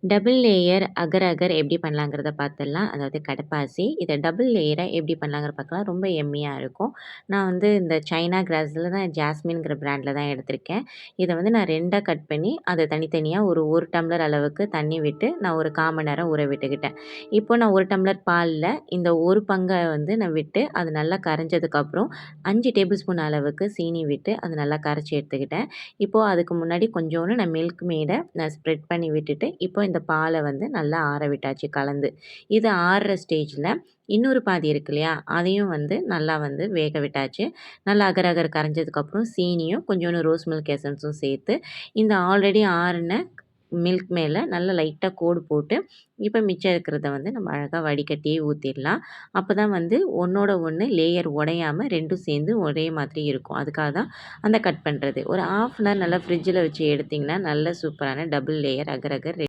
Double layer அகர் அகர் எப்படி பண்ணலாங்கிறத பார்த்துடலாம். அதாவது கடப்பாசி. இத டபுள் லேயரா எப்படி பண்ணலாங்கிறத பார்க்கலாம். ரொம்ப எம்மியா இருக்கும். நான் வந்து இந்த சைனா கிராஸ்ல தான் ஜாஸ்மின்ங்கிற பிராண்ட்ல தான் எடுத்திருக்கேன். இத வந்து நான் 2ஆ கட் பண்ணி, அத தனித்தனியா ஒரு 1 டம்ளர் அளவுக்கு தண்ணி விட்டு, நான் ஒரு 1/4 மணி நேரம் ஊற விட்டுக்கிட்டேன். இப்போ நான் 1 டம்ளர் பால்ல இந்த 1 பங்க வந்து நான் விட்டு, அது நல்லா கரைஞ்சதுக்கப்புறம் 5 டேபிள் ஸ்பூன் அளவுக்கு சீனி விட்டு, அது நல்லா கரைச்சி எடுத்துக்கிட்டேன். இப்போ அதுக்கு முன்னாடி கொஞ்சோண்டு நான் மில்க் மேட நான் ஸ்ப்ரெட் பண்ணி விட்டுட்டு, இப்போ இந்த பால வந்து நல்லா ஆற விட்டாச்சு கலந்து. இது ஆறுற ஸ்டேஜ்ல இன்னொரு பாதி இருக்கு இல்லையா? அதையும் வந்து நல்லா வந்து வேக விட்டாச்சு. நல்லா அகர் அகர் கரைஞ்சதுக்கப்புறம் சீனியும், கொஞ்சோண்டு ரோஸ் மில்க் எசன்ஸும் சேர்த்து, இந்த ஆல்ரெடி ஆறுன மில்க் மேல நல்லா லைட்டா கோடு போட்டு, இப்ப மிச்சம் இருக்கிறத வந்து நம்ம அழகா வடிகட்டியே ஊத்திரலாம். அப்பதான் வந்து ஒண்ணோட ஒண்ணு லேயர் உடையாம 2ம் சேர்ந்து ஒரே மாதிரி இருக்கும். அதுக்காக தான் அந்த கட் பண்றது. ஒரு 1/2 அன் ஹவர் நல்லா ஃப்ரிட்ஜில வச்சு எடுத்தீங்கன்னா, நல்ல சூப்பரான டபுள் லேயர் அகர் அகர்